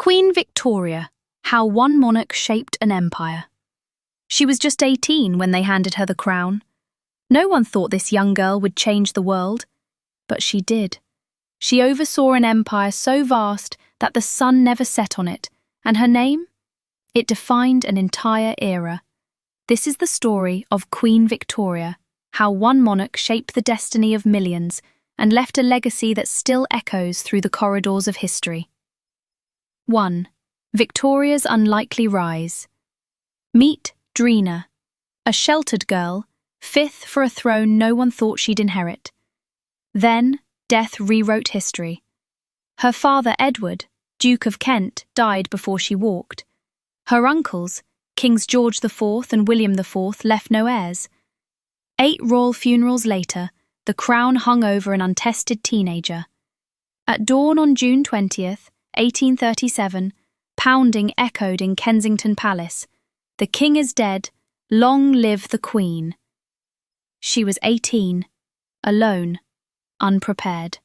Queen Victoria, how one monarch shaped an empire. She was just 18 when they handed her the crown. No one thought this young girl would change the world, but she did. She oversaw an empire so vast that the sun never set on it, and her name? It defined an entire era. This is the story of Queen Victoria, how one monarch shaped the destiny of millions and left a legacy that still echoes through the corridors of history. 1. Victoria's unlikely rise. Meet Drina, a sheltered girl, fifth for a throne no one thought she'd inherit. Then, death rewrote history. Her father, Edward, Duke of Kent, died before she walked. Her uncles, Kings George IV and William IV, left no heirs. 8 royal funerals later, the crown hung over an untested teenager. At dawn on June 20th, 1837, pounding echoed in Kensington Palace. The king is dead, long live the queen. She was 18, alone, unprepared.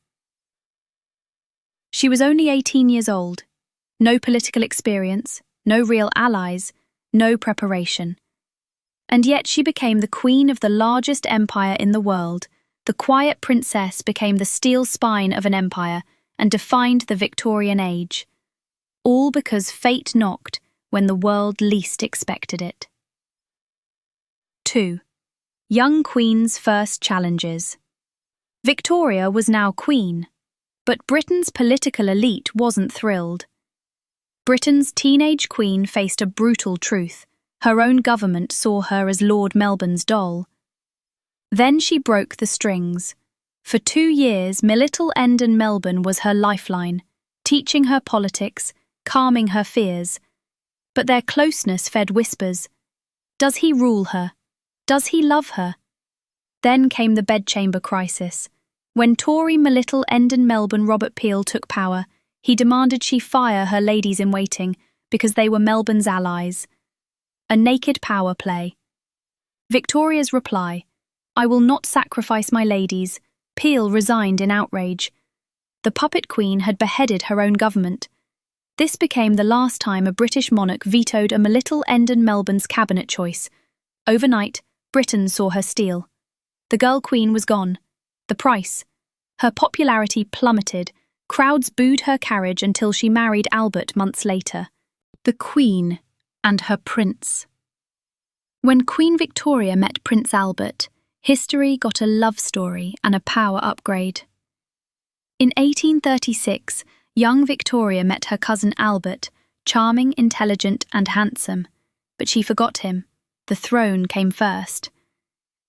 She was only 18 years old. No political experience, no real allies, no preparation. And yet she became the queen of the largest empire in the world. The quiet princess became the steel spine of an empire and defined the Victorian age. All because fate knocked when the world least expected it. 2. Young Queen's first challenges. Victoria was now queen, but Britain's political elite wasn't thrilled. Britain's teenage queen faced a brutal truth. Her own government saw her as Lord Melbourne's doll. Then she broke the strings. For 2 years, Little Endon Melbourne was her lifeline, teaching her politics, calming her fears. But their closeness fed whispers. Does he rule her? Does he love her? Then came the bedchamber crisis. When Tory Little Endon Melbourne Robert Peel took power, he demanded she fire her ladies-in-waiting because they were Melbourne's allies. A naked power play. Victoria's reply, "I will not sacrifice my ladies." Peel resigned in outrage. The puppet queen had beheaded her own government. This became the last time a British monarch vetoed a Little Endon Melbourne's cabinet choice. Overnight, Britain saw her steal. The girl queen was gone. The price? Her popularity plummeted. Crowds booed her carriage until she married Albert months later. The Queen and her prince. When Queen Victoria met Prince Albert, history got a love story and a power upgrade. In 1836, young Victoria met her cousin Albert, charming, intelligent, and handsome. But she forgot him. The throne came first.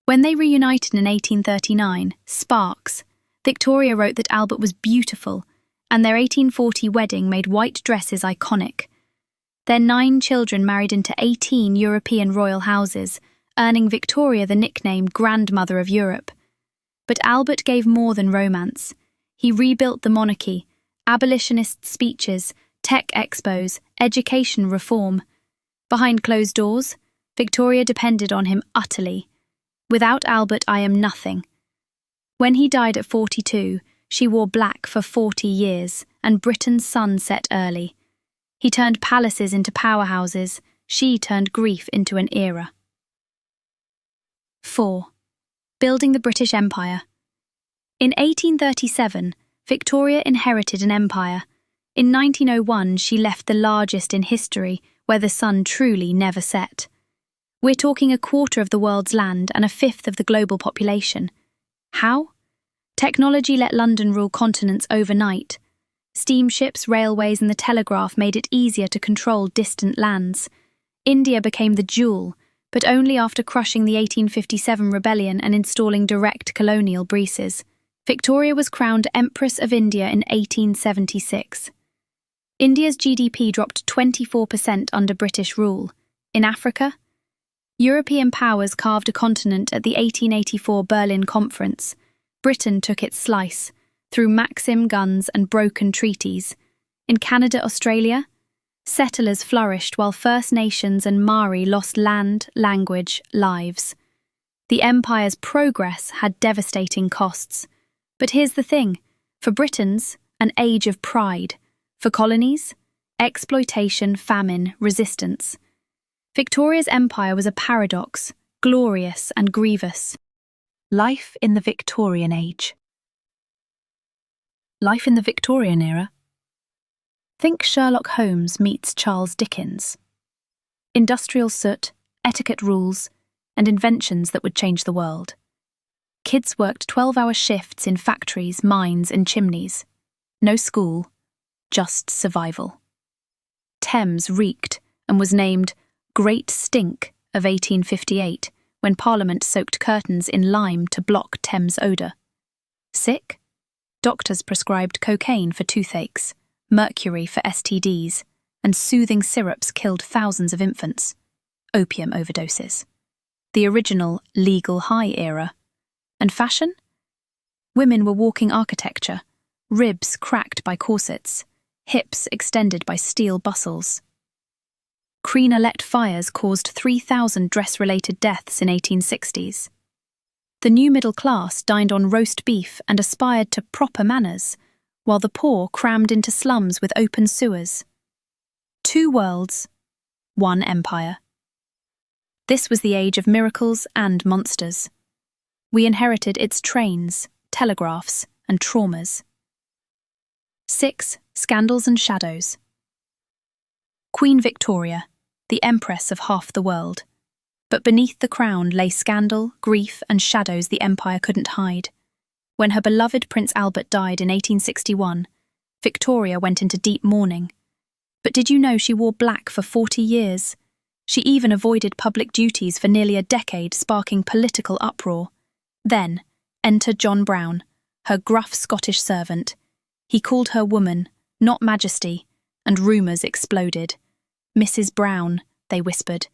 When they reunited in 1839, Sparks, Victoria wrote that Albert was beautiful, and their 1840 wedding made white dresses iconic. Their 9 children married into 18 European royal houses, earning Victoria the nickname Grandmother of Europe. But Albert gave more than romance. He rebuilt the monarchy, abolitionist speeches, tech expos, education reform. Behind closed doors, Victoria depended on him utterly. Without Albert, I am nothing. When he died at 42, she wore black for 40 years, and Britain's sun set early. He turned palaces into powerhouses. She turned grief into an era. 4. Building the British Empire. In 1837, Victoria inherited an empire. In 1901, she left the largest in history, where the sun truly never set. We're talking 1/4 of the world's land and 1/5 of the global population. How? Technology let London rule continents overnight. Steamships, railways, and the telegraph made it easier to control distant lands. India became the jewel, but only after crushing the 1857 rebellion and installing direct colonial breezes. Victoria was crowned Empress of India in 1876. India's GDP dropped 24% under British rule. In Africa, European powers carved a continent at the 1884 Berlin Conference. Britain took its slice, through Maxim guns and broken treaties. In Canada, Australia, settlers flourished while First Nations and Maori lost land, language, lives. The empire's progress had devastating costs. But here's the thing, for Britons, an age of pride. For colonies, Exploitation, famine, resistance. Victoria's empire was a paradox, glorious and grievous. Life in the Victorian Age. Life in the Victorian era. Think Sherlock Holmes meets Charles Dickens. Industrial soot, etiquette rules, and inventions that would change the world. Kids worked 12-hour shifts in factories, mines, and chimneys. No school, just survival. Thames reeked and was named Great Stink of 1858 when Parliament soaked curtains in lime to block Thames odour. Sick? Doctors prescribed cocaine for toothaches, mercury for STDs, and soothing syrups killed thousands of infants. Opium overdoses. The original legal high era. And fashion? Women were walking architecture, ribs cracked by corsets, hips extended by steel bustles. Crinolet fires caused 3,000 dress-related deaths in 1860s. The new middle class dined on roast beef and aspired to proper manners, while the poor crammed into slums with open sewers. 2 worlds, 1 empire. This was the age of miracles and monsters. We inherited its trains, telegraphs, and traumas. 6. Scandals and shadows. Queen Victoria, the empress of half the world. But beneath the crown lay scandal, grief, and shadows the empire couldn't hide. When her beloved Prince Albert died in 1861, Victoria went into deep mourning. But did you know she wore black for 40 years? She even avoided public duties for nearly a decade, sparking political uproar. Then, enter John Brown, her gruff Scottish servant. He called her woman, not majesty, and rumours exploded. Mrs. Brown, they whispered.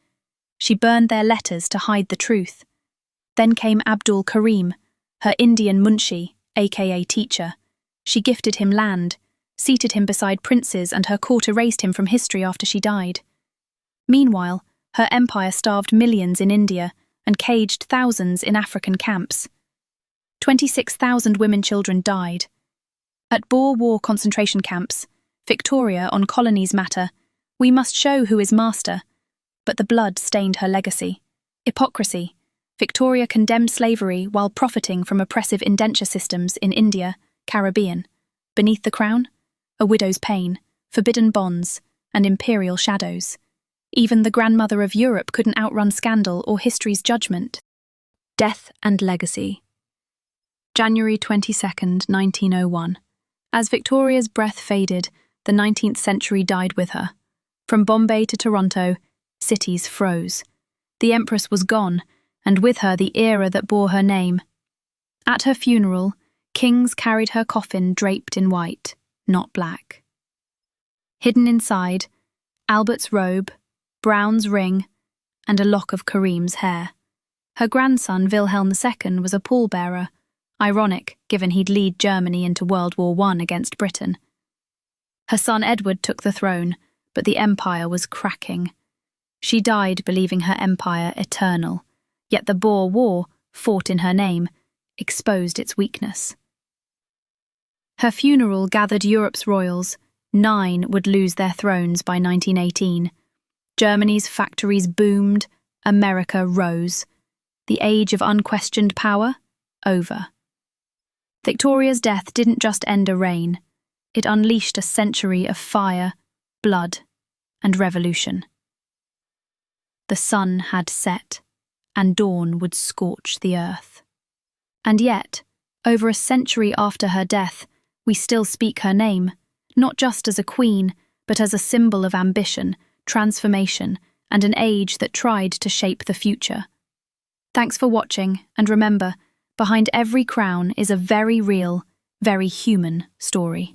She burned their letters to hide the truth. Then came Abdul Karim, her Indian munshi, aka teacher. She gifted him land, seated him beside princes, and her court erased him from history after she died. Meanwhile, her empire starved millions in India and caged thousands in African camps. 26,000 women children died. At Boer War concentration camps, Victoria on colonies matter, we must show who is master. But the blood stained her legacy. Hypocrisy. Victoria condemned slavery while profiting from oppressive indenture systems in India, Caribbean. Beneath the crown, a widow's pain, forbidden bonds, and imperial shadows. Even the grandmother of Europe couldn't outrun scandal or history's judgment. Death and legacy. January 22nd, 1901. As Victoria's breath faded, the 19th century died with her. From Bombay to Toronto, cities froze. The Empress was gone, and with her the era that bore her name. At her funeral, kings carried her coffin draped in white, not black. Hidden inside, Albert's robe, Brown's ring, and a lock of Karim's hair. Her grandson, Wilhelm II, was a pallbearer, ironic given he'd lead Germany into World War I against Britain. Her son Edward took the throne, but the empire was cracking. She died believing her empire eternal, yet the Boer War, fought in her name, exposed its weakness. Her funeral gathered Europe's royals. 9 would lose their thrones by 1918. Germany's factories boomed, America rose. The age of unquestioned power, over. Victoria's death didn't just end a reign. It unleashed a century of fire, blood, and revolution. The sun had set, and dawn would scorch the earth. And yet, over a century after her death, we still speak her name, not just as a queen, but as a symbol of ambition, transformation, and an age that tried to shape the future. Thanks for watching, and remember, behind every crown is a very real, very human story.